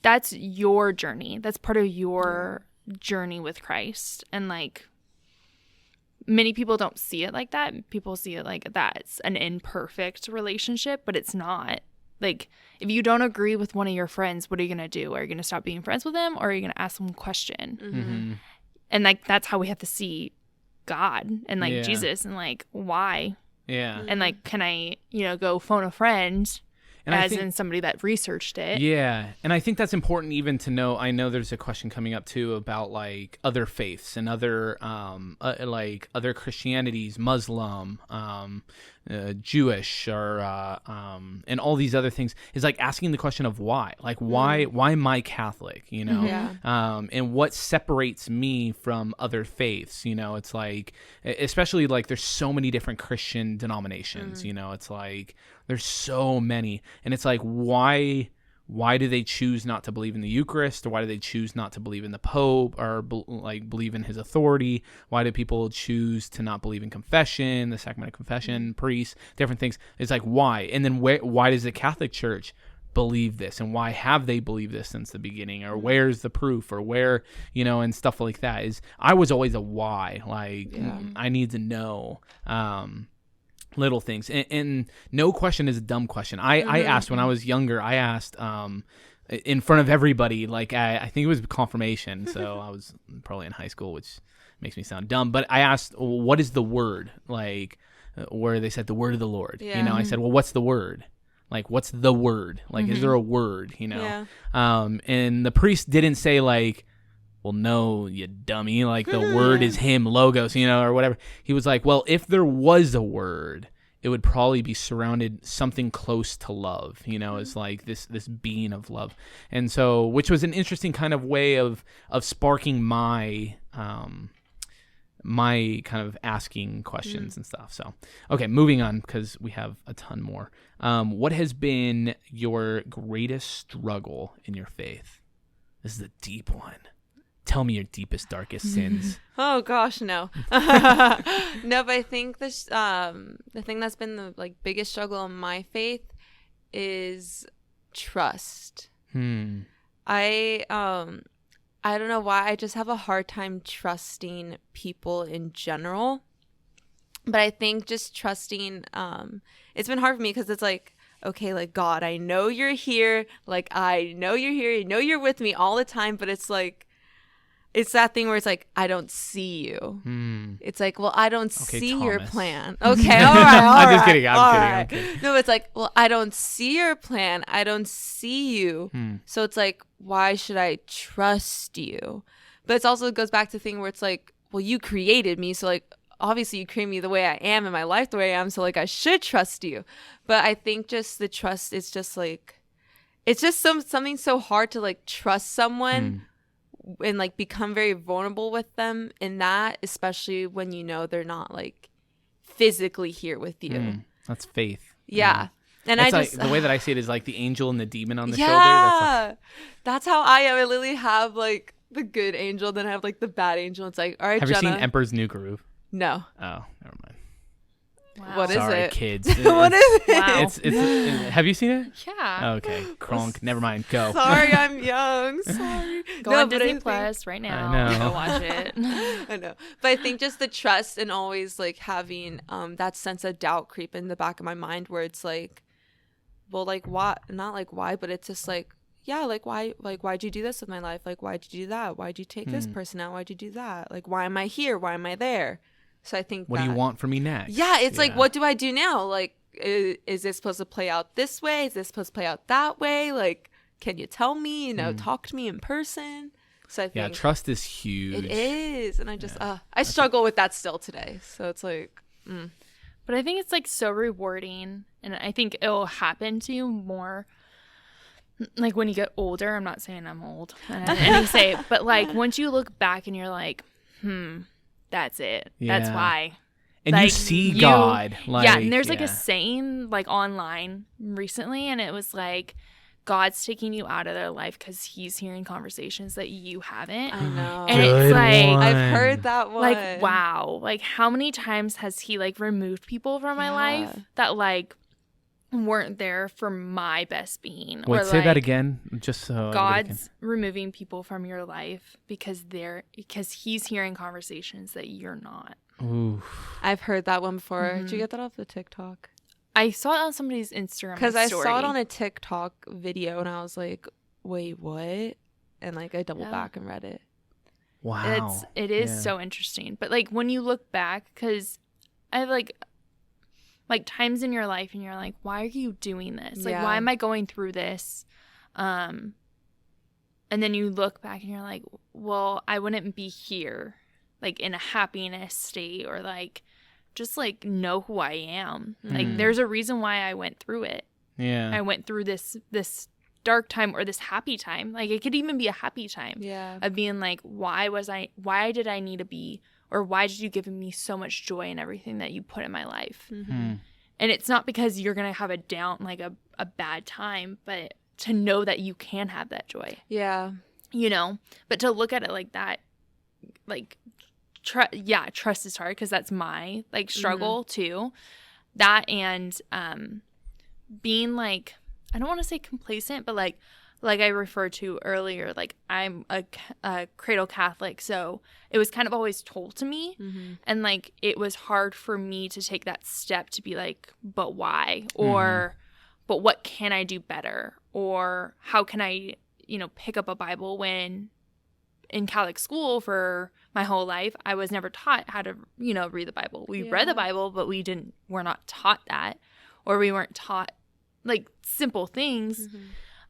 that's your journey. That's part of your journey with Christ. And like many people don't see it like that. People see it like that's an imperfect relationship, but it's not. Like, if you don't agree with one of your friends, what are you going to do? Are you going to stop being friends with them, or are you going to ask them a question? And like that's how we have to see God and like Jesus, and like why. And like, can I, you know, go phone a friend, and in somebody that researched it. And I think that's important even to know. I know there's a question coming up too about like other faiths and other like other Christianities, Muslim, Jewish, or and all these other things, is like asking the question of why. Like, why am I Catholic, you know? And what separates me from other faiths, you know? It's like, especially like there's so many different Christian denominations, you know? It's like there's so many, and it's like, why do they choose not to believe in the Eucharist, or why do they choose not to believe in the Pope, or like believe in his authority? Why do people choose to not believe in confession, the sacrament of confession, priests, different things? It's like, why? And then why does the Catholic Church believe this, and why have they believed this since the beginning, or where's the proof, or where, you know, and stuff like that. I was always a why, like I need to know little things, and no question is a dumb question. I asked when I was younger. I asked in front of everybody, like I think it was confirmation, so I was probably in high school, which makes me sound dumb. But I asked, what is the word? Like where they said the word of the Lord. You know, I said, well, what's the word? Like, what's the word? Like, is there a word? You know, and the priest didn't say like, well, no, you dummy, like the word is him, logos, you know, or whatever. He was like, well, if there was a word, it would probably be surrounded something close to love, you know, as like this being of love. And so, which was an interesting kind of way of sparking my my kind of asking questions and stuff. So, okay, moving on, because we have a ton more. What has been your greatest struggle in your faith? This is a deep one. Tell me your deepest, darkest sins. Oh gosh, no. No, but I think this the thing that's been the like biggest struggle in my faith is trust. I don't know why, I just have a hard time trusting people in general. But I think just trusting, it's been hard for me, because it's like, okay, like, God, I know you're here. Like, I know you're here. I know you're with me all the time. But it's like, it's that thing where it's like, I don't see you. It's like, well, I don't see Thomas. Your plan. Okay, all right, all I'm right. just kidding. I'm kidding. No, it's like, well, I don't see your plan. I don't see you. So it's like, why should I trust you? But it's also, it goes back to the thing where it's like, well, you created me. So like, obviously you create me the way I am and my life the way I am, so like I should trust you. But I think just the trust is just like, it's just something so hard to like trust someone and like become very vulnerable with them in that, especially when you know they're not like physically here with you. That's faith. Yeah. And it's I just like, the way that I see it is like the angel and the demon on the shoulder. Yeah, that's how I am. I literally have like the good angel, then I have like the bad angel. It's like, all right, have Jenna. you seen Emperor's New Groove? No. Oh, never mind. Wow. What is Sorry, it? kids. What is it? Wow. It's have you seen it? Yeah. Okay, Kronk. Never mind. Go. Sorry, I'm young. Sorry. Go on Disney Plus right now. I know. Go watch it. I know. But I think just the trust and always like having that sense of doubt creep in the back of my mind where it's like, well, like why? Not like why, but it's just like, yeah, like why? Like why'd you do this with my life? Like why'd you do that? Why'd you take this person out? Why'd you do that? Like why am I here? Why am I there? So I think What do you want from me next? Yeah, it's like, what do I do now? Like, is this supposed to play out this way? Is this supposed to play out that way? Like, can you tell me? You know, talk to me in person. So I think trust is huge. It is, and I just I struggle with that still today. So it's like, But I think it's like so rewarding, and I think it'll happen to you more like when you get older. I'm not saying I'm old, and say, but like once you look back and you're like, that's it. Yeah. That's why. And like, you see God. Like, yeah, and there's like a saying like online recently, and it was like, God's taking you out of their life because he's hearing conversations that you haven't. I know. And it's like, I've heard that one. like, wow. Like, how many times has he like removed people from my life that like weren't there for my best being? Wait, or, say like, that again, just so God's removing people from your life because he's hearing conversations that you're not. Oof. I've heard that one before. Did you get that off the TikTok? I saw it on somebody's Instagram Because I story. saw it on a TikTok video and I was like, wait, what? And like I doubled back and read it. Wow. It is so interesting. But like when you look back, because I have like times in your life and you're like, why are you doing this? Like, why am I going through this? And then you look back and you're like, well, I wouldn't be here like in a happiness state or like just like know who I am. Like there's a reason why I went through it. Yeah. I went through this dark time or this happy time. Like it could even be a happy time. Yeah. Of being like, why did I need to be, or why did you give me so much joy in everything that you put in my life? And it's not because you're going to have a down, like a bad time, but to know that you can have that joy. Yeah. You know, but to look at it like that, like, trust is hard because that's my like struggle too. That and being like, I don't want to say complacent, but like I referred to earlier, like I'm a cradle Catholic, so it was kind of always told to me, and like it was hard for me to take that step to be like, but why, or but what can I do better, or how can I, you know, pick up a Bible when in Catholic school for my whole life, I was never taught how to, you know, read the Bible. We read the Bible, but we're not taught that, or we weren't taught like simple things.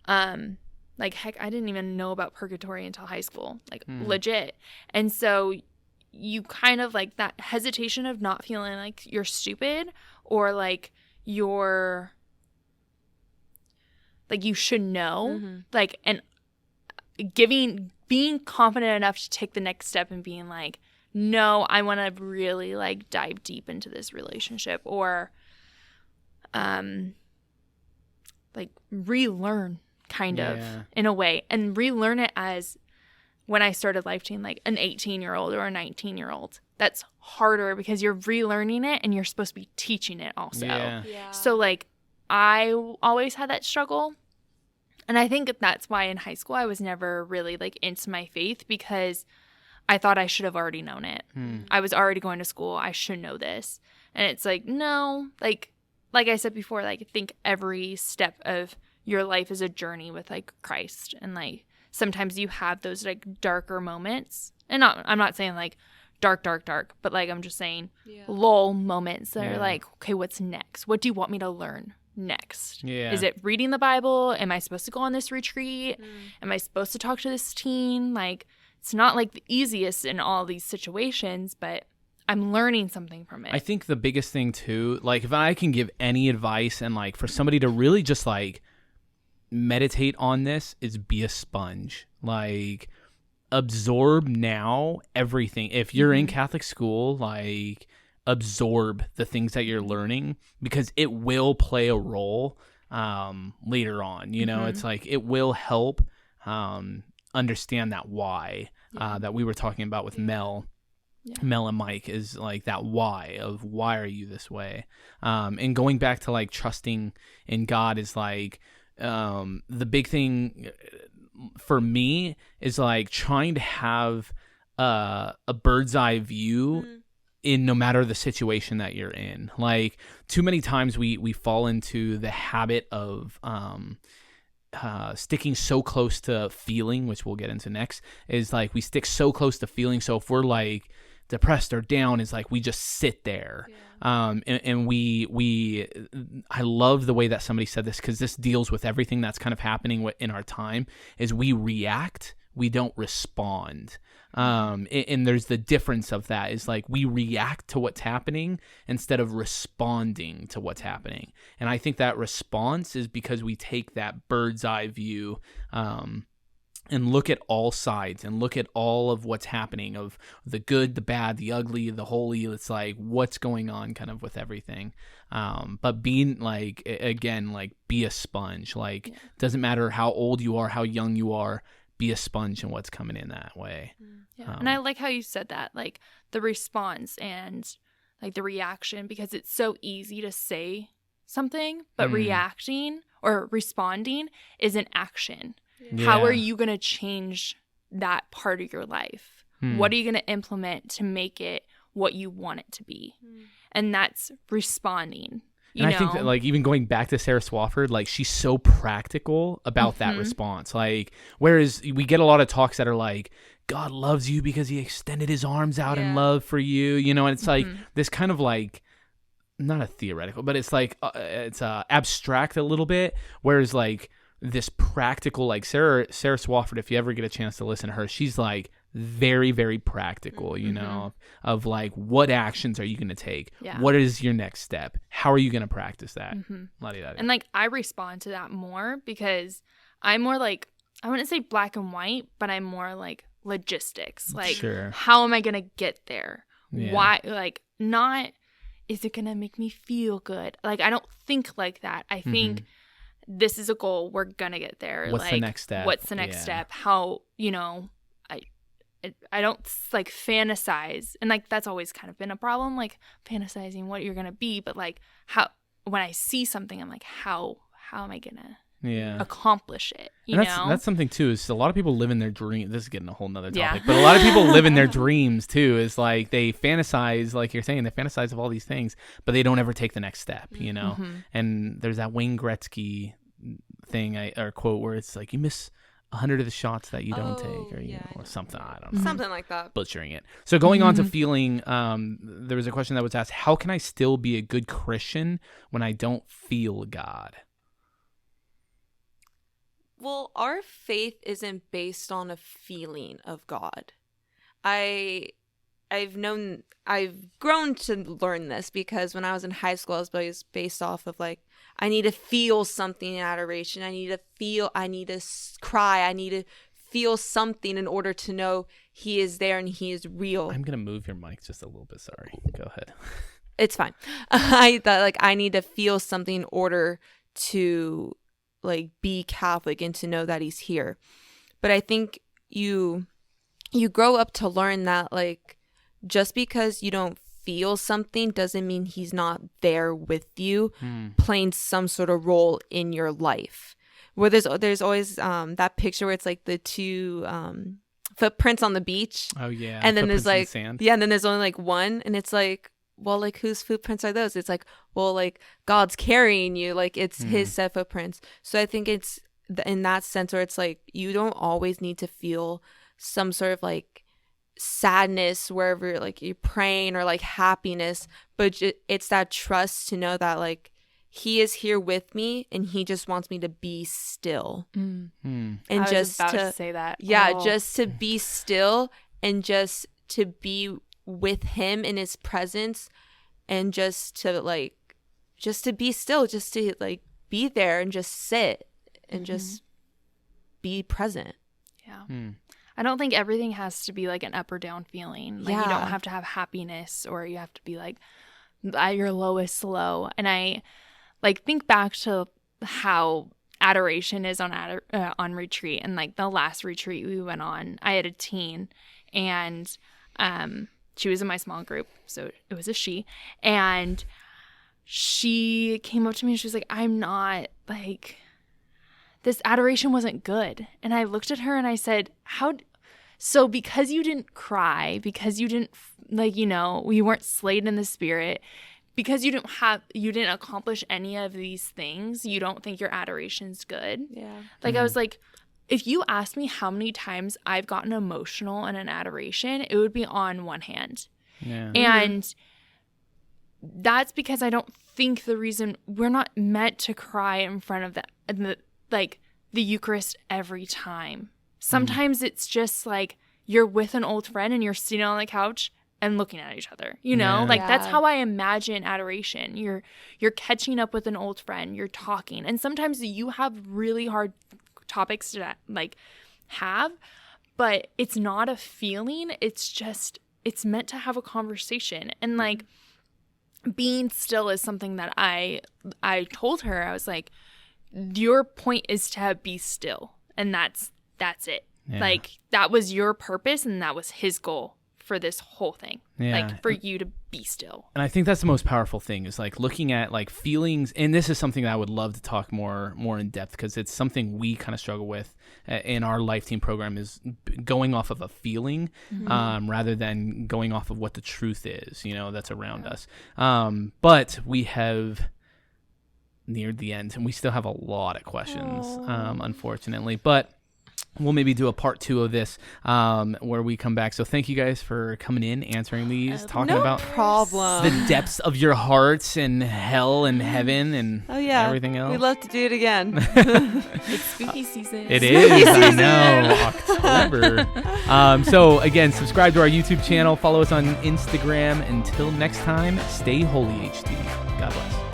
Like heck, I didn't even know about Purgatory until high school, like legit. And so you kind of like that hesitation of not feeling like you're stupid or like you're like you should know, like, and being confident enough to take the next step and being like, no, I want to really like dive deep into this relationship, or like relearn kind of in a way, and relearn it as when I started life team, like an 18-year-old or a 19-year-old. That's harder because you're relearning it and you're supposed to be teaching it also. So like I always had that struggle. And I think that's why in high school I was never really like into my faith, because I thought I should have already known it. I was already going to school. I should know this. And it's like, no, like I said before, like I think every step of your life is a journey with like Christ. And like sometimes you have those like darker moments. And I'm not saying like dark, but like I'm just saying lull moments that are like, okay, what's next? What do you want me to learn next? Is it reading the Bible? Am I supposed to go on this retreat? Am I supposed to talk to this teen? Like, it's not like the easiest in all these situations, but I'm learning something from it. I think the biggest thing too, like if I can give any advice and like for somebody to really just like meditate on this, is be a sponge. Like absorb now everything. If you're in Catholic school, like absorb the things that you're learning, because it will play a role later on. You know, it's like it will help understand that why that we were talking about with Mel. Yeah. Mel and Mike is like that why of why are you this way, and going back to like trusting in God is like the big thing for me is like trying to have a bird's eye view in no matter the situation that you're in. Like too many times we fall into the habit of sticking so close to feeling, which we'll get into next, is like we stick so close to feeling. So if we're like depressed or down, is like we just sit there. And we I love the way that somebody said this, because this deals with everything that's kind of happening in our time, is we react, we don't respond. And there's the difference of that, is like we react to what's happening instead of responding to what's happening. And I think that response is because we take that bird's eye view, and look at all sides and look at all of what's happening, of the good, the bad, the ugly, the holy. It's like what's going on kind of with everything. But being like, again, like be a sponge. Like doesn't matter how old you are, how young you are, be a sponge in what's coming in that way. Yeah. And I like how you said that, like the response and like the reaction, because it's so easy to say something, but reacting or responding is an action. Yeah. How are you going to change that part of your life? What are you going to implement to make it what you want it to be? And that's responding. And I think that, like, even going back to Sarah Swafford, like, she's so practical about that response. Like, whereas we get a lot of talks that are like, God loves you because he extended his arms out in love for you, you know, and it's like this kind of like, not a theoretical, but it's like, it's abstract a little bit. Whereas like this practical, like Sarah Swafford, if you ever get a chance to listen to her, she's like very, very practical, you know, of like, what actions are you going to take? Yeah. What is your next step? How are you going to practice that? And like, I respond to that more because I'm more like, I wouldn't say black and white, but I'm more like logistics. Like, how am I going to get there? Yeah. Why? Like, not, is it going to make me feel good? Like, I don't think like that. I think this is a goal. We're going to get there. What's like, the next step? What's the next step? How, you know, I don't like fantasize. And like, that's always kind of been a problem, like fantasizing what you're going to be. But like, how, when I see something, I'm like, how am I going to accomplish it? You know? That's something too, is a lot of people live in their dream. This is getting a whole nother topic, but a lot of people live in their dreams too. Is like they fantasize, like you're saying, they fantasize of all these things, but they don't ever take the next step, you know? And there's that Wayne Gretzky thing or quote where it's like, you miss 100 of the shots that you don't take, or you know, or something. I don't know. Something like that. Butchering it. So going on to feeling, there was a question that was asked, how can I still be a good Christian when I don't feel God? Well, our faith isn't based on a feeling of God. I've grown to learn this, because when I was in high school, I was always based off of like, I need to feel something in adoration. I need to cry. I need to feel something in order to know he is there and he is real. I'm going to move your mic just a little bit. Sorry. Go ahead. It's fine. I need to feel something in order to like be Catholic and to know that he's here. But I think you grow up to learn that like, just because you don't feel something doesn't mean he's not there with you, playing some sort of role in your life. Where there's always that picture where it's like the two footprints on the beach. Oh yeah. And then there's like sand. Yeah, and then there's only like one, and it's like, well, like, whose footprints are those? It's like, well, like, God's carrying you, like it's his set footprints. So I think it's in that sense where it's like, you don't always need to feel some sort of like sadness wherever like you're praying, or like happiness, but it's that trust to know that like he is here with me and he just wants me to be still. And I was just about to say that. Just to be still and just to be with him in his presence, and just to be still, just to like be there and just sit and just be present. Yeah. I don't think everything has to be like an up or down feeling. Like you don't have to have happiness, or you have to be like at your lowest low. And I like think back to how adoration is on retreat, and like the last retreat we went on, I had a teen, and she was in my small group, so it was a she, and she came up to me and she was like, I'm not like, this adoration wasn't good. And I looked at her and I said, so because you didn't cry, because you didn't like, you know, you weren't slayed in the spirit, because you didn't accomplish any of these things, you don't think your adoration's good? Yeah. Like I was like, if you asked me how many times I've gotten emotional in an adoration, it would be on one hand. Yeah. And that's because I don't think we're not meant to cry in front of the Eucharist every time. Sometimes it's just like you're with an old friend and you're sitting on the couch and looking at each other, you know? That's how I imagine adoration. You're catching up with an old friend, you're talking. And sometimes you have really hard topics to like have, but it's not a feeling. It's meant to have a conversation. And like being still is something that I told her. I was like, your point is to be still, and that's it. Yeah. Like that was your purpose, and that was his goal for this whole thing. Yeah. Like for you to be still. And I think that's the most powerful thing, is like looking at like feelings. And this is something that I would love to talk more in depth, because it's something we kind of struggle with in our Life Team program, is going off of a feeling rather than going off of what the truth is, you know, that's around us. But we have neared the end, and we still have a lot of questions, unfortunately. But we'll maybe do a part 2 of this where we come back. So thank you guys for coming in, answering these, talking about the depths of your hearts and hell and heaven and everything else. We'd love to do it again. It's spooky season. It is. I know. October. So again, subscribe to our YouTube channel. Follow us on Instagram. Until next time, stay holy, HD. God bless.